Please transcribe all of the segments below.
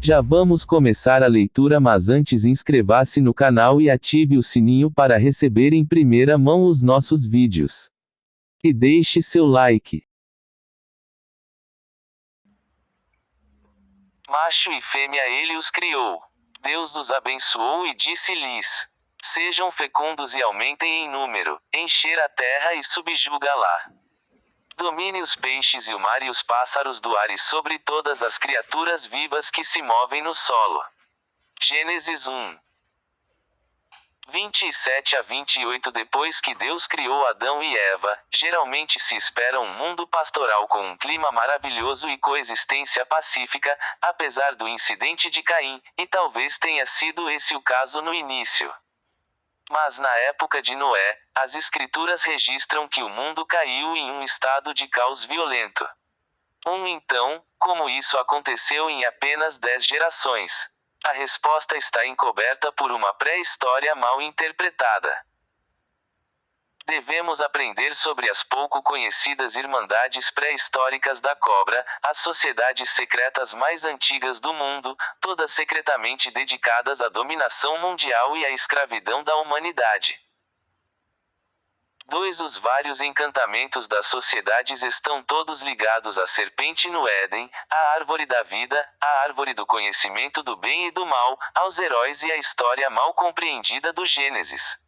Já vamos começar a leitura, mas antes inscreva-se no canal e ative o sininho para receber em primeira mão os nossos vídeos. E deixe seu like. Macho e fêmea ele os criou. Deus os abençoou e disse-lhes: sejam fecundos e aumentem em número, encher a terra e subjuga-la. Domine os peixes e o mar e os pássaros do ar e sobre todas as criaturas vivas que se movem no solo. Gênesis 1. 27 a 28. Depois que Deus criou Adão e Eva, geralmente se espera um mundo pastoral com um clima maravilhoso e coexistência pacífica, apesar do incidente de Caim, e talvez tenha sido esse o caso no início. Mas na época de Noé, as escrituras registram que o mundo caiu em um estado de caos violento. Então, como isso aconteceu em apenas 10 gerações? A resposta está encoberta por uma pré-história mal interpretada. Devemos aprender sobre as pouco conhecidas irmandades pré-históricas da cobra, as sociedades secretas mais antigas do mundo, todas secretamente dedicadas à dominação mundial e à escravidão da humanidade. 2. Os vários encantamentos das sociedades estão todos ligados à serpente no Éden, à árvore da vida, à árvore do conhecimento do bem e do mal, aos heróis e à história mal compreendida do Gênesis.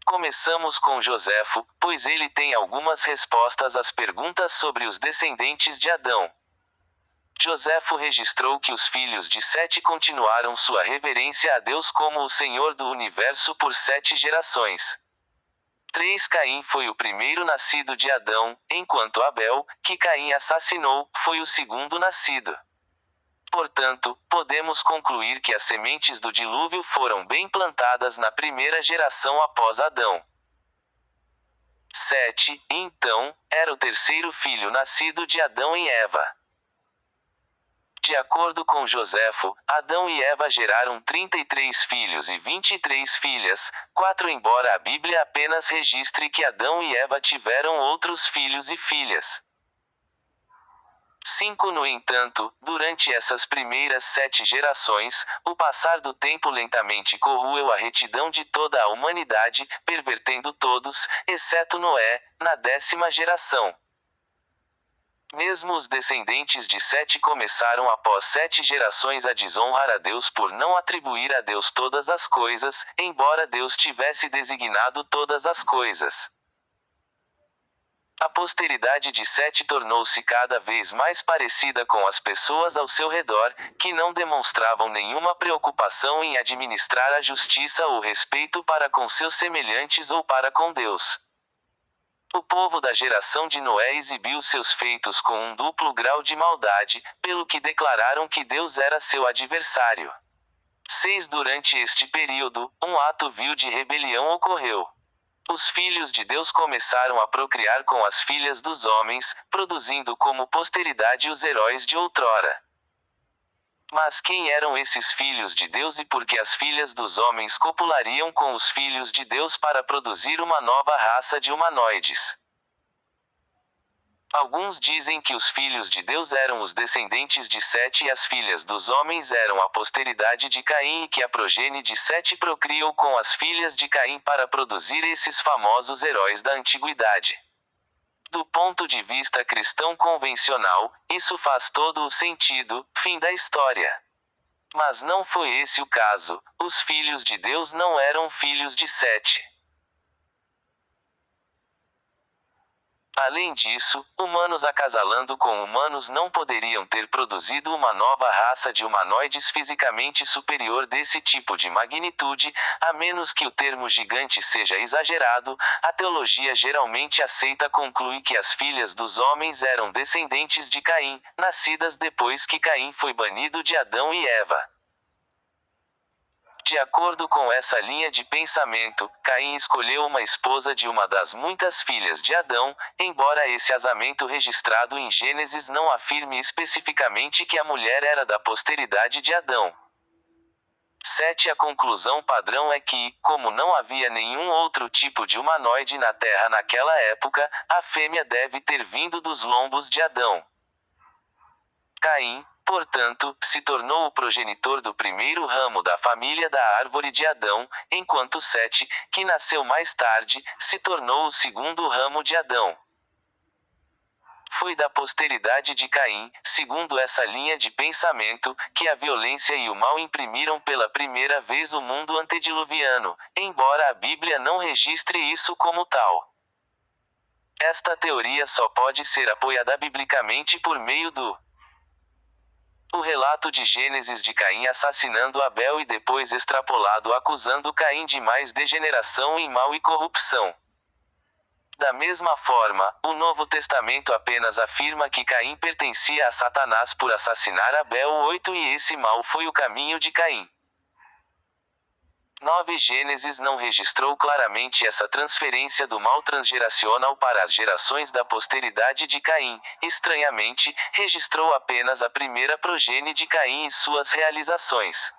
Começamos com Joséfo, pois ele tem algumas respostas às perguntas sobre os descendentes de Adão. Joséfo registrou que os filhos de Sete continuaram sua reverência a Deus como o Senhor do universo por 7 gerações. 3. Caim foi o primeiro nascido de Adão, enquanto Abel, que Caim assassinou, foi o segundo nascido. Portanto, podemos concluir que as sementes do dilúvio foram bem plantadas na primeira geração após Adão. 7. Então, era o terceiro filho nascido de Adão e Eva. De acordo com Joséfo, Adão e Eva geraram 33 filhos e 23 filhas, 4. Embora a Bíblia apenas registre que Adão e Eva tiveram outros filhos e filhas. 5. No entanto, durante essas primeiras 7 gerações, o passar do tempo lentamente corroeu a retidão de toda a humanidade, pervertendo todos, exceto Noé, na 10ª geração. Mesmo os descendentes de Sete começaram após 7 gerações a desonrar a Deus por não atribuir a Deus todas as coisas, embora Deus tivesse designado todas as coisas. A posteridade de Sete tornou-se cada vez mais parecida com as pessoas ao seu redor, que não demonstravam nenhuma preocupação em administrar a justiça ou respeito para com seus semelhantes ou para com Deus. O povo da geração de Noé exibiu seus feitos com um duplo grau de maldade, pelo que declararam que Deus era seu adversário. 6. Durante este período, um ato vil de rebelião ocorreu. Os filhos de Deus começaram a procriar com as filhas dos homens, produzindo como posteridade os heróis de outrora. Mas quem eram esses filhos de Deus e por que as filhas dos homens copulariam com os filhos de Deus para produzir uma nova raça de humanoides? Alguns dizem que os filhos de Deus eram os descendentes de Sete e as filhas dos homens eram a posteridade de Caim e que a progenie de Sete procriou com as filhas de Caim para produzir esses famosos heróis da antiguidade. Do ponto de vista cristão convencional, isso faz todo o sentido, fim da história. Mas não foi esse o caso, os filhos de Deus não eram filhos de Sete. Além disso, humanos acasalando com humanos não poderiam ter produzido uma nova raça de humanoides fisicamente superior desse tipo de magnitude, a menos que o termo gigante seja exagerado. A teologia geralmente aceita conclui que as filhas dos homens eram descendentes de Caim, nascidas depois que Caim foi banido de Adão e Eva. De acordo com essa linha de pensamento, Caim escolheu uma esposa de uma das muitas filhas de Adão, embora esse casamento registrado em Gênesis não afirme especificamente que a mulher era da posteridade de Adão. 7. A conclusão padrão é que, como não havia nenhum outro tipo de humanoide na Terra naquela época, a fêmea deve ter vindo dos lombos de Adão. Caim, portanto, se tornou o progenitor do primeiro ramo da família da árvore de Adão, enquanto Sete, que nasceu mais tarde, se tornou o segundo ramo de Adão. Foi da posteridade de Caim, segundo essa linha de pensamento, que a violência e o mal imprimiram pela primeira vez o mundo antediluviano, embora a Bíblia não registre isso como tal. Esta teoria só pode ser apoiada biblicamente por meio do o relato de Gênesis de Caim assassinando Abel e depois extrapolado acusando Caim de mais degeneração em mal e corrupção. Da mesma forma, o Novo Testamento apenas afirma que Caim pertencia a Satanás por assassinar Abel 8 e esse mal foi o caminho de Caim. 9 Gênesis não registrou claramente essa transferência do mal transgeracional para as gerações da posteridade de Caim, estranhamente, registrou apenas a primeira progenie de Caim e suas realizações.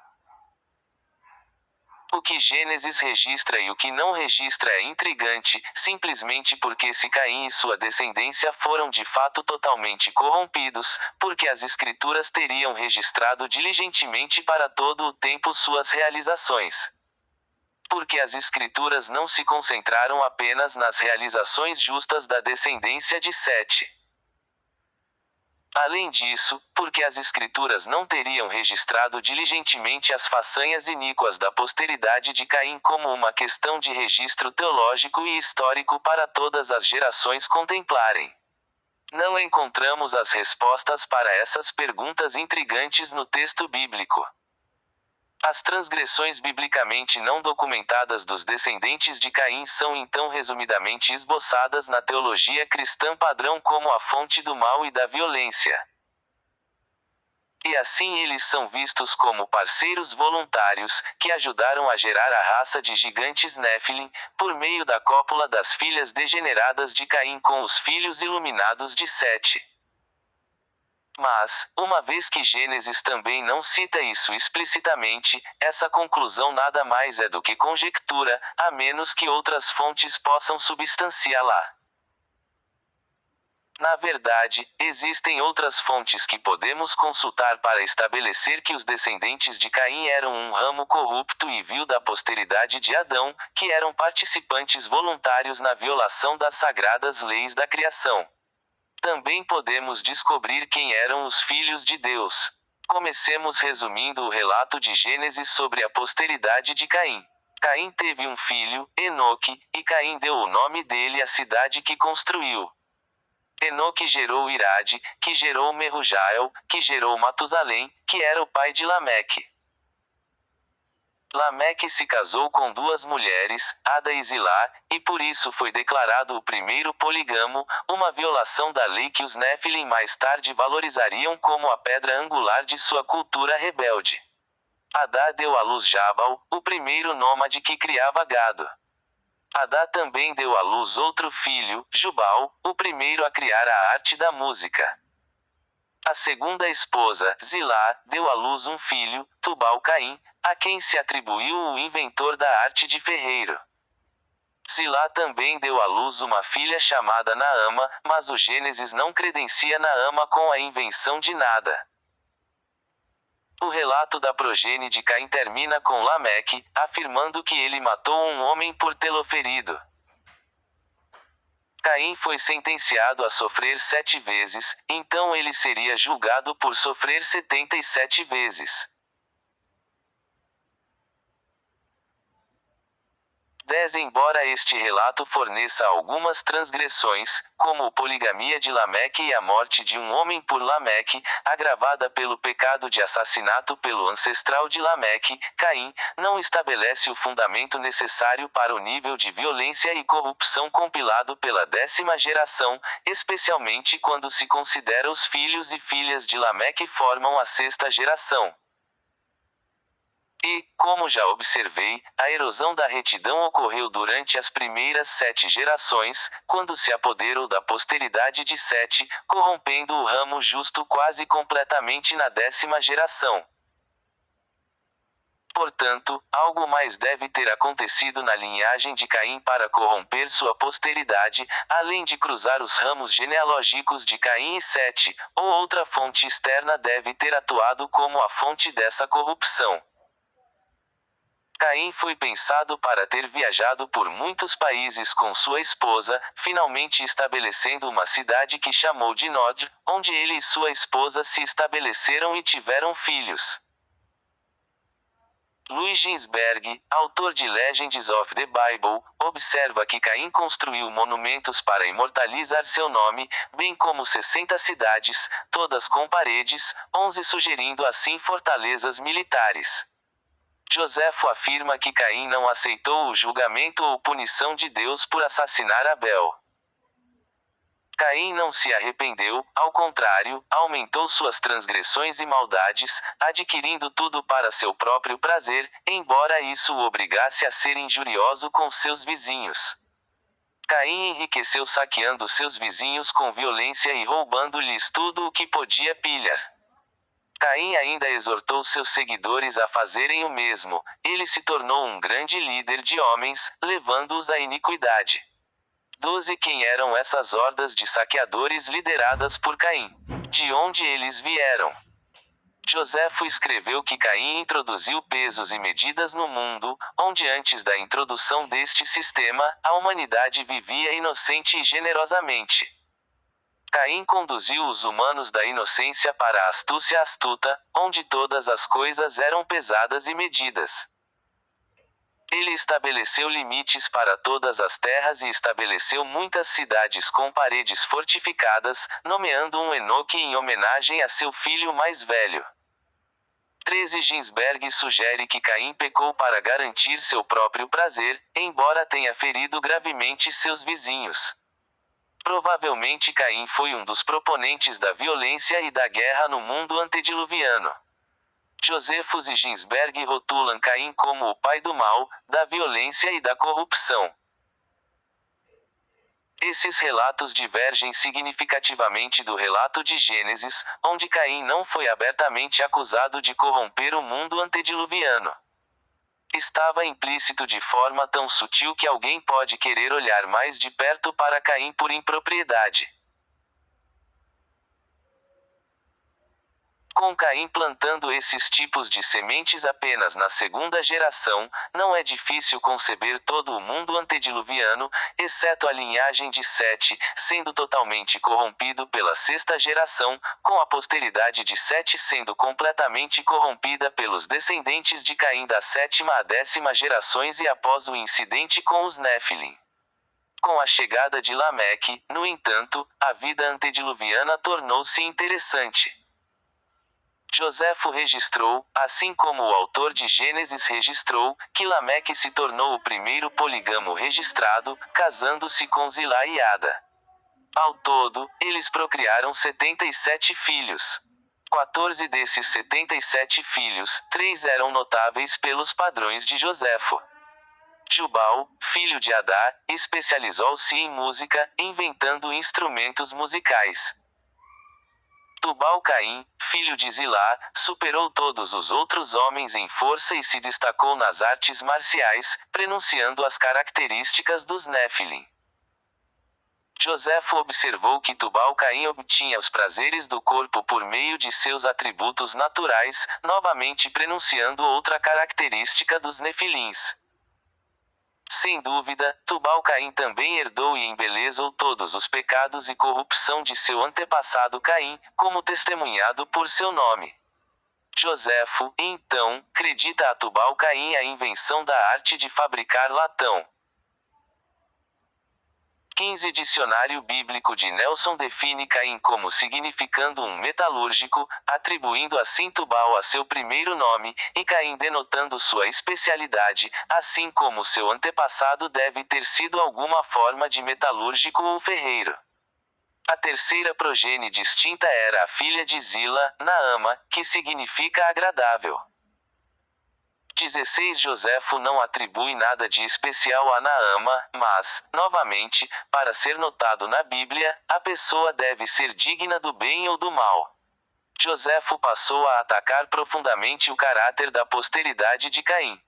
O que Gênesis registra e o que não registra é intrigante, simplesmente porque se Caim e sua descendência foram de fato totalmente corrompidos, porque as Escrituras teriam registrado diligentemente para todo o tempo suas realizações. Porque as Escrituras não se concentraram apenas nas realizações justas da descendência de Sete. Além disso, porque as Escrituras não teriam registrado diligentemente as façanhas iníquas da posteridade de Caim como uma questão de registro teológico e histórico para todas as gerações contemplarem. Não encontramos as respostas para essas perguntas intrigantes no texto bíblico. As transgressões biblicamente não documentadas dos descendentes de Caim são então resumidamente esboçadas na teologia cristã padrão como a fonte do mal e da violência. E assim eles são vistos como parceiros voluntários, que ajudaram a gerar a raça de gigantes Néfilim, por meio da cópula das filhas degeneradas de Caim com os filhos iluminados de Sete. Mas, uma vez que Gênesis também não cita isso explicitamente, essa conclusão nada mais é do que conjectura, a menos que outras fontes possam substanciá-la. Na verdade, existem outras fontes que podemos consultar para estabelecer que os descendentes de Caim eram um ramo corrupto e vil da posteridade de Adão, que eram participantes voluntários na violação das sagradas leis da criação. Também podemos descobrir quem eram os filhos de Deus. Comecemos resumindo o relato de Gênesis sobre a posteridade de Caim. Caim teve um filho, Enoque, e Caim deu o nome dele à cidade que construiu. Enoque gerou Irade, que gerou Mehujael, que gerou Matusalém, que era o pai de Lameque. Lameque se casou com 2 mulheres, Ada e Zilá, e por isso foi declarado o primeiro poligamo, uma violação da lei que os Néfilim mais tarde valorizariam como a pedra angular de sua cultura rebelde. Adá deu à luz Jabal, o primeiro nômade que criava gado. Adá também deu à luz outro filho, Jubal, o primeiro a criar a arte da música. A segunda esposa, Zilá, deu à luz um filho, Tubal-Caim, a quem se atribuiu o inventor da arte de ferreiro. Zilá também deu à luz uma filha chamada Naama, mas o Gênesis não credencia Naama com a invenção de nada. O relato da progenie de Caim termina com Lameque, afirmando que ele matou um homem por tê-lo ferido. Caim foi sentenciado a sofrer 7 vezes, então ele seria julgado por sofrer 77 vezes. 10 Embora este relato forneça algumas transgressões, como poligamia de Lameque e a morte de um homem por Lameque, agravada pelo pecado de assassinato pelo ancestral de Lameque, Caim, não estabelece o fundamento necessário para o nível de violência e corrupção compilado pela 10ª geração, especialmente quando se considera os filhos e filhas de Lameque formam a 6ª geração. E, como já observei, a erosão da retidão ocorreu durante as primeiras 7 gerações, quando se apoderou da posteridade de Sete, corrompendo o ramo justo quase completamente na 10ª geração. Portanto, algo mais deve ter acontecido na linhagem de Caim para corromper sua posteridade, além de cruzar os ramos genealógicos de Caim e Sete, ou outra fonte externa deve ter atuado como a fonte dessa corrupção. Caim foi pensado para ter viajado por muitos países com sua esposa, finalmente estabelecendo uma cidade que chamou de Nod, onde ele e sua esposa se estabeleceram e tiveram filhos. Louis Ginsberg, autor de Legends of the Bible, observa que Caim construiu monumentos para imortalizar seu nome, bem como 60 cidades, todas com paredes, 11 sugerindo assim fortalezas militares. Joséfo afirma que Caim não aceitou o julgamento ou punição de Deus por assassinar Abel. Caim não se arrependeu, ao contrário, aumentou suas transgressões e maldades, adquirindo tudo para seu próprio prazer, embora isso o obrigasse a ser injurioso com seus vizinhos. Caim enriqueceu saqueando seus vizinhos com violência e roubando-lhes tudo o que podia pilhar. Caim ainda exortou seus seguidores a fazerem o mesmo. Ele se tornou um grande líder de homens, levando-os à iniquidade. 12 Quem eram essas hordas de saqueadores lideradas por Caim? De onde eles vieram? Joséfo escreveu que Caim introduziu pesos e medidas no mundo, onde antes da introdução deste sistema, a humanidade vivia inocente e generosamente. Caim conduziu os humanos da inocência para a astúcia astuta, onde todas as coisas eram pesadas e medidas. Ele estabeleceu limites para todas as terras e estabeleceu muitas cidades com paredes fortificadas, nomeando um Enoque em homenagem a seu filho mais velho. 13 Ginsberg sugere que Caim pecou para garantir seu próprio prazer, embora tenha ferido gravemente seus vizinhos. Provavelmente Caim foi um dos proponentes da violência e da guerra no mundo antediluviano. Joséfos e Ginsberg rotulam Caim como o pai do mal, da violência e da corrupção. Esses relatos divergem significativamente do relato de Gênesis, onde Caim não foi abertamente acusado de corromper o mundo antediluviano. Estava implícito de forma tão sutil que alguém pode querer olhar mais de perto para Caim por impropriedade. Com Caim plantando esses tipos de sementes apenas na segunda geração, não é difícil conceber todo o mundo antediluviano, exceto a linhagem de Sete, sendo totalmente corrompido pela sexta geração, com a posteridade de Sete sendo completamente corrompida pelos descendentes de Caim da sétima à 10ª gerações e após o incidente com os Néfilim. Com a chegada de Lameque, no entanto, a vida antediluviana tornou-se interessante. Joséfo registrou, assim como o autor de Gênesis registrou, que Lameque se tornou o primeiro polígamo registrado, casando-se com Zilá e Ada. Ao todo, eles procriaram 77 filhos. 14 desses 77 filhos, 3 eram notáveis pelos padrões de Joséfo. Jubal, filho de Adá, especializou-se em música, inventando instrumentos musicais. Tubal-Caim, filho de Zilá, superou todos os outros homens em força e se destacou nas artes marciais, prenunciando as características dos Néfilim. Joséfo observou que Tubal-Caim obtinha os prazeres do corpo por meio de seus atributos naturais, novamente prenunciando outra característica dos Nefilins. Sem dúvida, Tubal-Caim também herdou e embelezou todos os pecados e corrupção de seu antepassado Caim, como testemunhado por seu nome. Joséfo, então, acredita a Tubal-Caim a invenção da arte de fabricar latão. 15 Dicionário Bíblico de Nelson define Caim como significando um metalúrgico, atribuindo assim Tubal a seu primeiro nome, e Caim denotando sua especialidade, assim como seu antepassado deve ter sido alguma forma de metalúrgico ou ferreiro. A terceira progenie distinta era a filha de Zila, Naama, que significa agradável. 16 Joséfo não atribui nada de especial a Naama, mas, novamente, para ser notado na Bíblia, a pessoa deve ser digna do bem ou do mal. Joséfo passou a atacar profundamente o caráter da posteridade de Caim.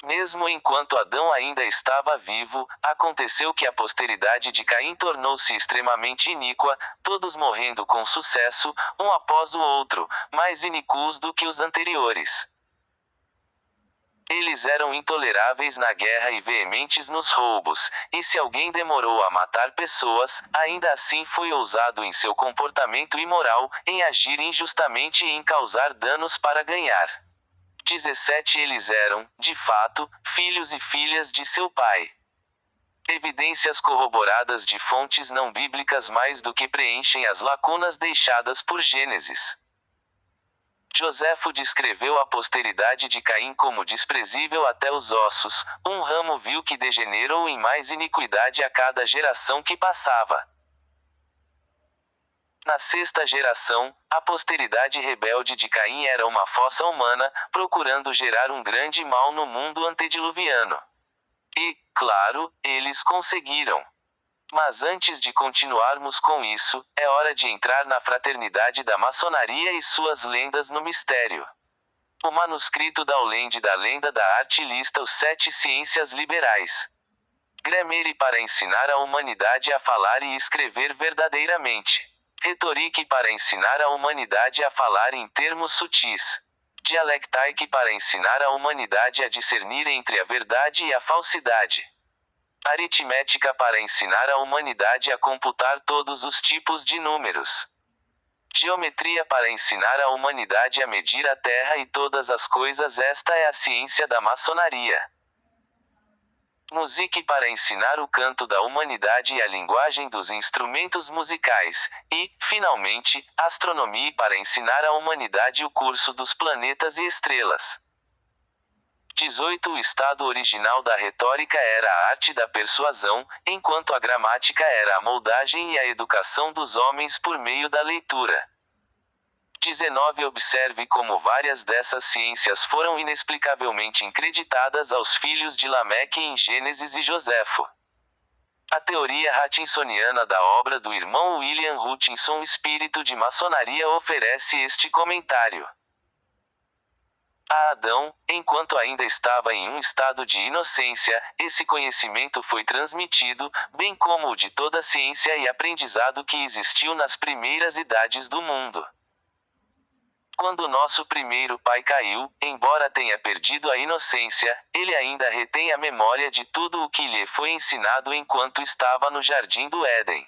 Mesmo enquanto Adão ainda estava vivo, aconteceu que a posteridade de Caim tornou-se extremamente iníqua, todos morrendo com sucesso, um após o outro, mais iníquos do que os anteriores. Eles eram intoleráveis na guerra e veementes nos roubos, e se alguém demorou a matar pessoas, ainda assim foi ousado em seu comportamento imoral, em agir injustamente e em causar danos para ganhar. 17 Eles eram, de fato, filhos e filhas de seu pai. Evidências corroboradas de fontes não bíblicas mais do que preenchem as lacunas deixadas por Gênesis. Joséfo descreveu a posteridade de Caim como desprezível até os ossos, um ramo vil que degenerou em mais iniquidade a cada geração que passava. Na sexta geração, a posteridade rebelde de Caim era uma fossa humana, procurando gerar um grande mal no mundo antediluviano. E, claro, eles conseguiram. Mas antes de continuarmos com isso, é hora de entrar na fraternidade da maçonaria e suas lendas no mistério. O manuscrito da Aulende da Lenda da Arte lista os 7 ciências liberais. Grammere para ensinar a humanidade a falar e escrever verdadeiramente. Retorique para ensinar a humanidade a falar em termos sutis. Dialectaic para ensinar a humanidade a discernir entre a verdade e a falsidade. Aritmética para ensinar a humanidade a computar todos os tipos de números. Geometria para ensinar a humanidade a medir a terra e todas as coisas. Esta é a ciência da maçonaria. Musique para ensinar o canto da humanidade e a linguagem dos instrumentos musicais. E, finalmente, astronomia para ensinar à humanidade o curso dos planetas e estrelas. 18 O estado original da retórica era a arte da persuasão, enquanto a gramática era a moldagem e a educação dos homens por meio da leitura. 19 Observe como várias dessas ciências foram inexplicavelmente increditadas aos filhos de Lameque em Gênesis e Joséfo. A teoria hutchinsoniana da obra do irmão William Hutchinson Espírito de Maçonaria oferece este comentário. A Adão, enquanto ainda estava em um estado de inocência, esse conhecimento foi transmitido, bem como o de toda a ciência e aprendizado que existiu nas primeiras idades do mundo. Quando nosso primeiro pai caiu, embora tenha perdido a inocência, ele ainda retém a memória de tudo o que lhe foi ensinado enquanto estava no jardim do Éden.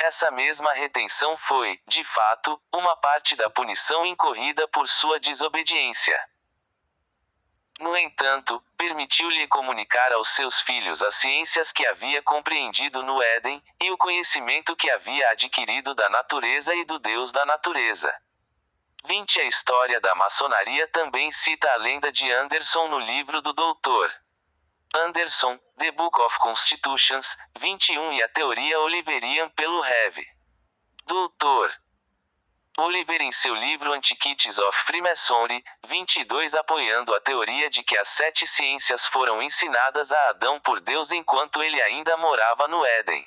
Essa mesma retenção foi, de fato, uma parte da punição incorrida por sua desobediência. No entanto, permitiu-lhe comunicar aos seus filhos as ciências que havia compreendido no Éden, e o conhecimento que havia adquirido da natureza e do Deus da natureza. 20 A história da maçonaria também cita a lenda de Anderson no livro do Dr. Anderson, The Book of Constitutions, 21 e a teoria Oliverian pelo Rev. Dr. Oliver em seu livro Antiquities of Freemasonry, 22 apoiando a teoria de que as 7 ciências foram ensinadas a Adão por Deus enquanto ele ainda morava no Éden.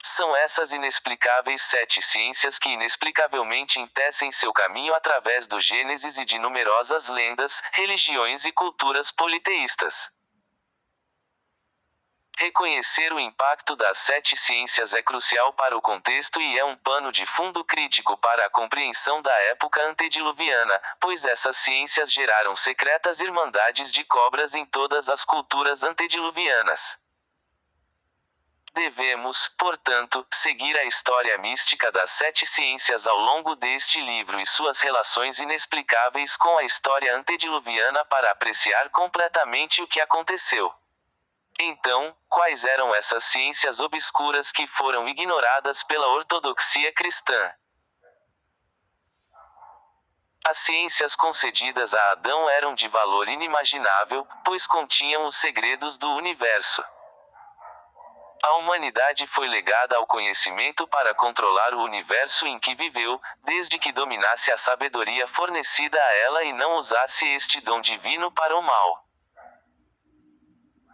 São essas inexplicáveis 7 ciências que inexplicavelmente intecem seu caminho através do Gênesis e de numerosas lendas, religiões e culturas politeístas. Reconhecer o impacto das 7 ciências é crucial para o contexto e é um pano de fundo crítico para a compreensão da época antediluviana, pois essas ciências geraram secretas irmandades de cobras em todas as culturas antediluvianas. Devemos, portanto, seguir a história mística das 7 ciências ao longo deste livro e suas relações inexplicáveis com a história antediluviana para apreciar completamente o que aconteceu. Então, quais eram essas ciências obscuras que foram ignoradas pela ortodoxia cristã? As ciências concedidas a Adão eram de valor inimaginável, pois continham os segredos do universo. A humanidade foi legada ao conhecimento para controlar o universo em que viveu, desde que dominasse a sabedoria fornecida a ela e não usasse este dom divino para o mal.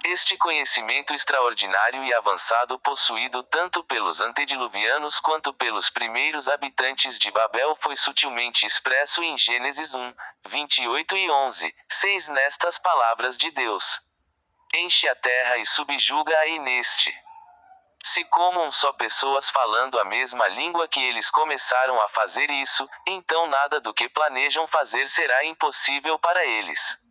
Este conhecimento extraordinário e avançado possuído tanto pelos antediluvianos quanto pelos primeiros habitantes de Babel foi sutilmente expresso em Gênesis 1, 28 e 11, 6 nestas palavras de Deus: Enche a terra e subjuga-a neste. Se como só pessoas falando a mesma língua que eles começaram a fazer isso, então nada do que planejam fazer será impossível para eles.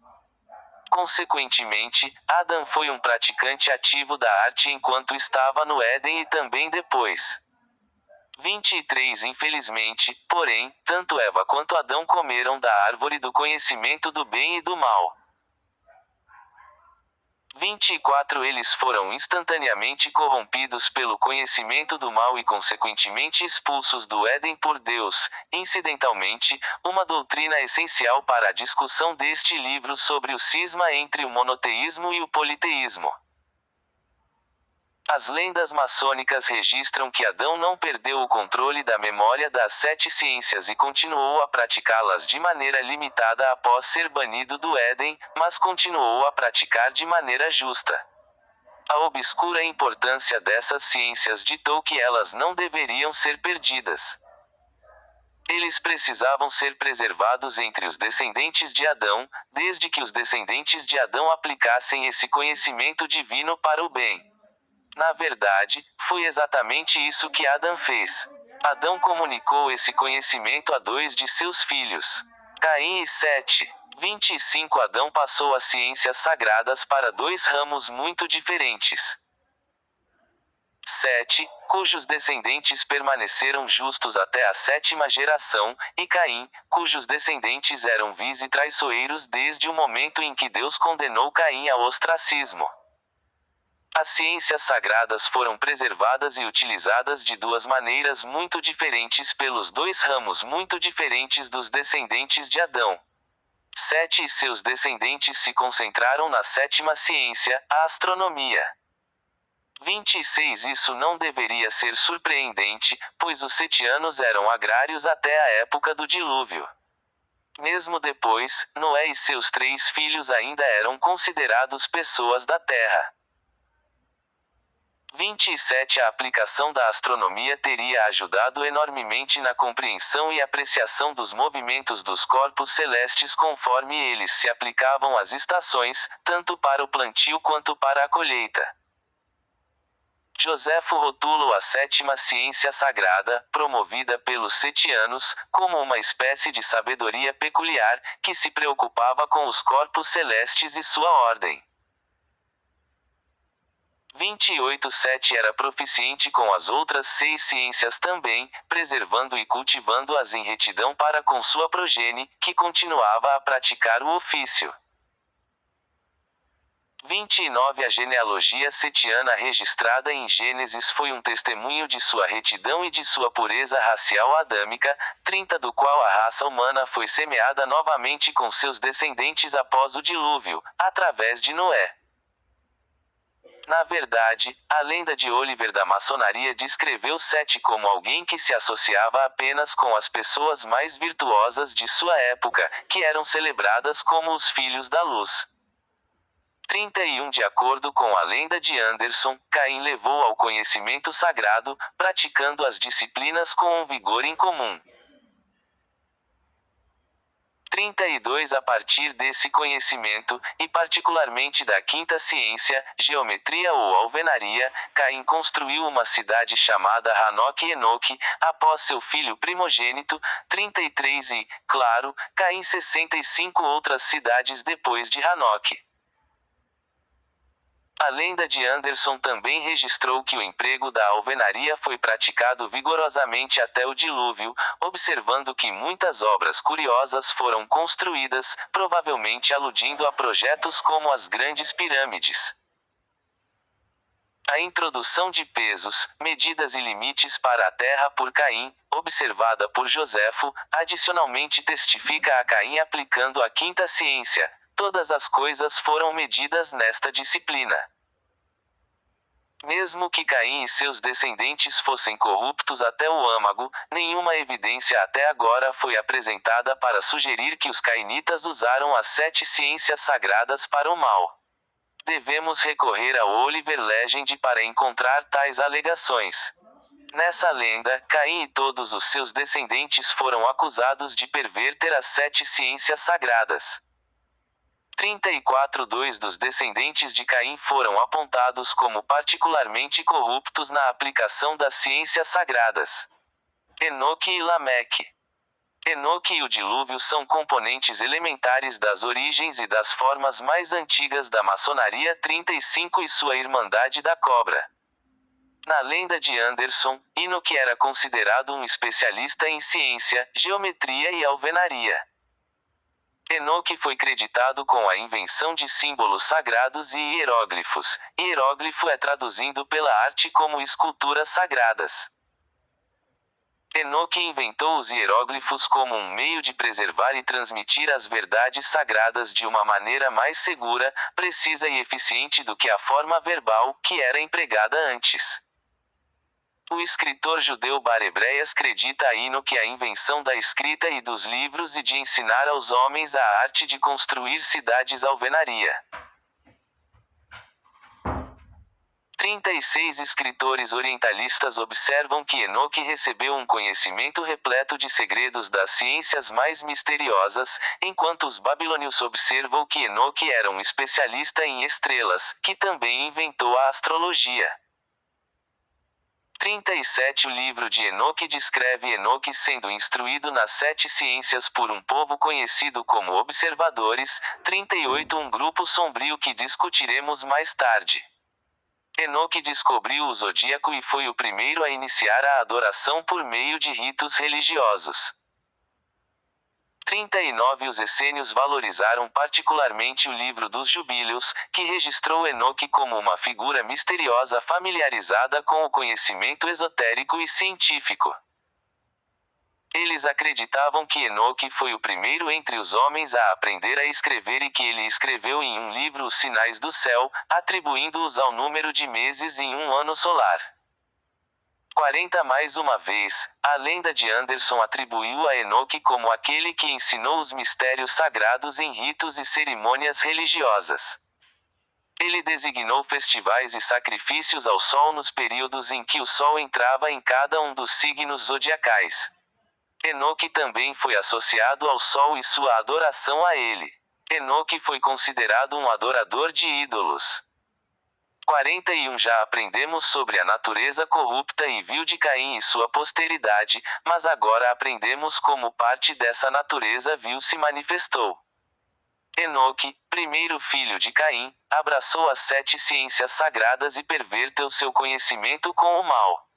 Consequentemente, Adão foi um praticante ativo da arte enquanto estava no Éden e também depois. 23 Infelizmente, porém, tanto Eva quanto Adão comeram da árvore do conhecimento do bem e do mal. 24 Eles foram instantaneamente corrompidos pelo conhecimento do mal e consequentemente expulsos do Éden por Deus. Incidentalmente, uma doutrina essencial para a discussão deste livro sobre o cisma entre o monoteísmo e o politeísmo. As lendas maçônicas registram que Adão não perdeu o controle da memória das 7 ciências e continuou a praticá-las de maneira limitada após ser banido do Éden, mas continuou a praticar de maneira justa. A obscura importância dessas ciências ditou que elas não deveriam ser perdidas. Eles precisavam ser preservados entre os descendentes de Adão, desde que os descendentes de Adão aplicassem esse conhecimento divino para o bem. Na verdade, foi exatamente isso que Adão fez. Adão comunicou esse conhecimento a 2 de seus filhos, Caim e Sete. 25 Adão passou as ciências sagradas para 2 ramos muito diferentes. Sete, cujos descendentes permaneceram justos até a 7ª geração, e Caim, cujos descendentes eram vis e traiçoeiros desde o momento em que Deus condenou Caim ao ostracismo. As ciências sagradas foram preservadas e utilizadas de 2 maneiras muito diferentes pelos 2 ramos muito diferentes dos descendentes de Adão. Sete e seus descendentes se concentraram na 7ª ciência, a astronomia. 26 Isso não deveria ser surpreendente, pois os setianos eram agrários até a época do dilúvio. Mesmo depois, Noé e seus 3 filhos ainda eram considerados pessoas da terra. 27 A aplicação da astronomia teria ajudado enormemente na compreensão e apreciação dos movimentos dos corpos celestes conforme eles se aplicavam às estações, tanto para o plantio quanto para a colheita. Joséfo rotulou a 7ª ciência sagrada, promovida pelos setianos, como uma espécie de sabedoria peculiar, que se preocupava com os corpos celestes e sua ordem. 28 Sete era proficiente com as outras 6 ciências também, preservando e cultivando-as em retidão para com sua progenie, que continuava a praticar o ofício. 29 A genealogia setiana registrada em Gênesis foi um testemunho de sua retidão e de sua pureza racial adâmica, 30 do qual a raça humana foi semeada novamente com seus descendentes após o dilúvio, através de Noé. Na verdade, a lenda de Oliver da maçonaria descreveu Sete como alguém que se associava apenas com as pessoas mais virtuosas de sua época, que eram celebradas como os filhos da luz. 31 De acordo com a lenda de Anderson, Caim levou ao conhecimento sagrado, praticando as disciplinas com um vigor incomum. 32 A partir desse conhecimento, e particularmente da 5ª ciência, geometria ou alvenaria, Caim construiu uma cidade chamada Hanoque e Enoque, após seu filho primogênito. 33 E, claro, Caim 65 outras cidades depois de Hanoque. A lenda de Anderson também registrou que o emprego da alvenaria foi praticado vigorosamente até o dilúvio, observando que muitas obras curiosas foram construídas, provavelmente aludindo a projetos como as grandes pirâmides. A introdução de pesos, medidas e limites para a terra por Caim, observada por Joséfo, adicionalmente testifica a Caim aplicando a 5ª ciência. Todas as coisas foram medidas nesta disciplina. Mesmo que Caim e seus descendentes fossem corruptos até o âmago, nenhuma evidência até agora foi apresentada para sugerir que os cainitas usaram as 7 ciências sagradas para o mal. Devemos recorrer ao Oliver Legend para encontrar tais alegações. Nessa lenda, Caim e todos os seus descendentes foram acusados de perverter as 7 ciências sagradas. 34 dos descendentes de Caim foram apontados como particularmente corruptos na aplicação das ciências sagradas. Enoque e Lameque. Enoque e o dilúvio são componentes elementares das origens e das formas mais antigas da maçonaria 35 e sua Irmandade da Cobra. Na lenda de Anderson, Enoque era considerado um especialista em ciência, geometria e alvenaria. Enoque foi creditado com a invenção de símbolos sagrados e hieróglifos. Hieróglifo é traduzindo pela arte como esculturas sagradas. Enoque inventou os hieróglifos como um meio de preservar e transmitir as verdades sagradas de uma maneira mais segura, precisa e eficiente do que a forma verbal, que era empregada antes. O escritor judeu Bar Hebreias acredita a Enoque a invenção da escrita e dos livros e de ensinar aos homens a arte de construir cidades alvenaria. 36 escritores orientalistas observam que Enoque recebeu um conhecimento repleto de segredos das ciências mais misteriosas, enquanto os babilônios observam que Enoque era um especialista em estrelas, que também inventou a astrologia. 37 O livro de Enoque descreve Enoque sendo instruído nas 7 ciências por um povo conhecido como observadores. 38 Um grupo sombrio que discutiremos mais tarde. Enoque descobriu o zodíaco e foi o primeiro a iniciar a adoração por meio de ritos religiosos. 39 Os essênios valorizaram particularmente o livro dos Jubileu,s, que registrou Enoque como uma figura misteriosa familiarizada com o conhecimento esotérico e científico. Eles acreditavam que Enoque foi o primeiro entre os homens a aprender a escrever e que ele escreveu em um livro os sinais do céu, atribuindo-os ao número de meses em um ano solar. 40 Mais uma vez, a lenda de Anderson atribuiu a Enoque como aquele que ensinou os mistérios sagrados em ritos e cerimônias religiosas. Ele designou festivais e sacrifícios ao sol nos períodos em que o sol entrava em cada um dos signos zodiacais. Enoque também foi associado ao sol e sua adoração a ele. Enoque foi considerado um adorador de ídolos. 41 Já aprendemos sobre a natureza corrupta e vil de Caim e sua posteridade, mas agora aprendemos como parte dessa natureza vil se manifestou. Enoque, primeiro filho de Caim, abraçou as 7 ciências sagradas e perverteu seu conhecimento com o mal.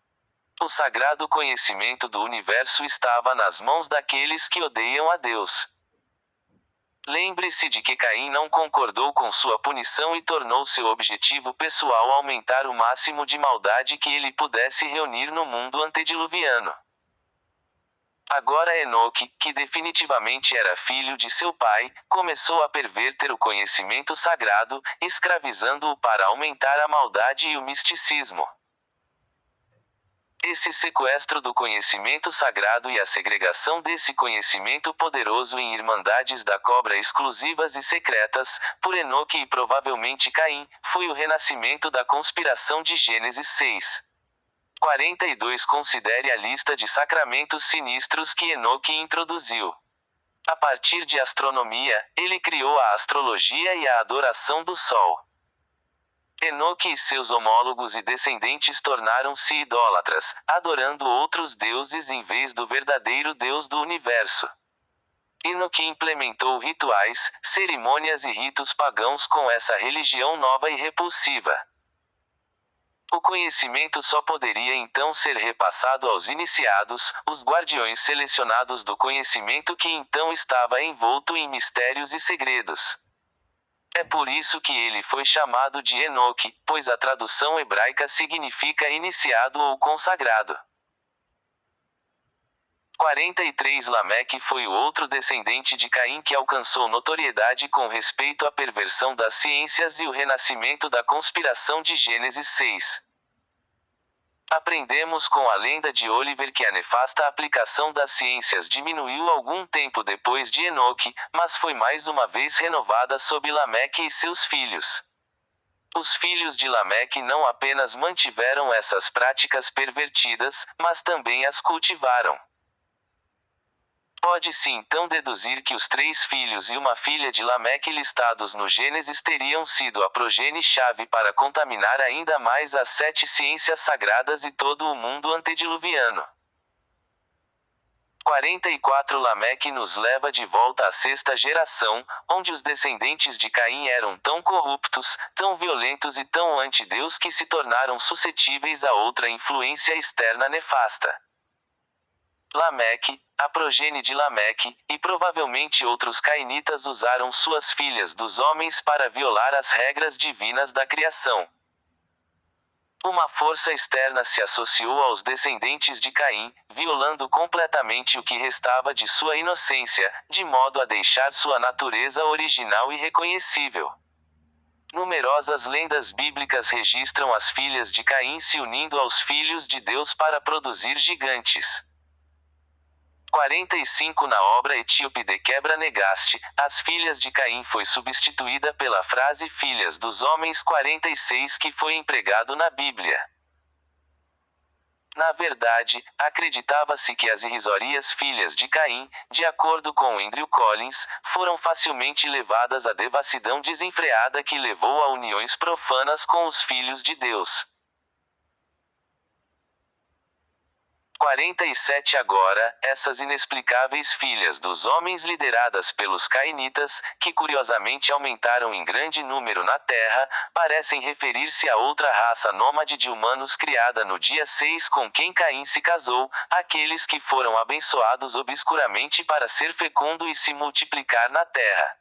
O sagrado conhecimento do universo estava nas mãos daqueles que odeiam a Deus. Lembre-se de que Caim não concordou com sua punição e tornou seu objetivo pessoal aumentar o máximo de maldade que ele pudesse reunir no mundo antediluviano. Agora Enoque, que definitivamente era filho de seu pai, começou a perverter o conhecimento sagrado, escravizando-o para aumentar a maldade e o misticismo. Esse sequestro do conhecimento sagrado e a segregação desse conhecimento poderoso em irmandades da cobra exclusivas e secretas, por Enoque e provavelmente Caim, foi o renascimento da conspiração de Gênesis 6. 42 Considere a lista de sacramentos sinistros que Enoque introduziu. A partir de astronomia, ele criou a astrologia e a adoração do sol. Enoque e seus homólogos e descendentes tornaram-se idólatras, adorando outros deuses em vez do verdadeiro Deus do universo. Enoque implementou rituais, cerimônias e ritos pagãos com essa religião nova e repulsiva. O conhecimento só poderia então ser repassado aos iniciados, os guardiões selecionados do conhecimento que então estava envolto em mistérios e segredos. É por isso que ele foi chamado de Enoque, pois a tradução hebraica significa iniciado ou consagrado. 43 Lameque foi o outro descendente de Caim que alcançou notoriedade com respeito à perversão das ciências e o renascimento da conspiração de Gênesis 6. Aprendemos com a lenda de Oliver que a nefasta aplicação das ciências diminuiu algum tempo depois de Enoque, mas foi mais uma vez renovada sob Lameque e seus filhos. Os filhos de Lameque não apenas mantiveram essas práticas pervertidas, mas também as cultivaram. Pode-se então deduzir que os 3 filhos e uma filha de Lameque listados no Gênesis teriam sido a progenie-chave para contaminar ainda mais as 7 ciências sagradas e todo o mundo antediluviano. 44 Lameque nos leva de volta à 6ª geração, onde os descendentes de Caim eram tão corruptos, tão violentos e tão anti-Deus que se tornaram suscetíveis a outra influência externa nefasta. Lameque, a progenie de Lameque, e provavelmente outros cainitas usaram suas filhas dos homens para violar as regras divinas da criação. Uma força externa se associou aos descendentes de Caim, violando completamente o que restava de sua inocência, de modo a deixar sua natureza original irreconhecível. Numerosas lendas bíblicas registram as filhas de Caim se unindo aos filhos de Deus para produzir gigantes. 45 Na obra etíope de Quebra-Negaste, as filhas de Caim foi substituída pela frase filhas dos homens 46 que foi empregado na Bíblia. Na verdade, acreditava-se que as irrisórias filhas de Caim, de acordo com Andrew Collins, foram facilmente levadas à devassidão desenfreada que levou a uniões profanas com os filhos de Deus. 47 Agora, essas inexplicáveis filhas dos homens lideradas pelos cainitas, que curiosamente aumentaram em grande número na Terra, parecem referir-se a outra raça nômade de humanos criada no dia 6 com quem Caim se casou, aqueles que foram abençoados obscuramente para ser fecundo e se multiplicar na Terra.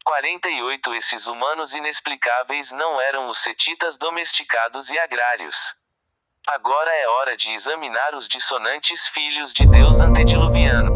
48 Esses humanos inexplicáveis não eram os setitas domesticados e agrários. Agora é hora de examinar os dissonantes filhos de Deus antediluviano.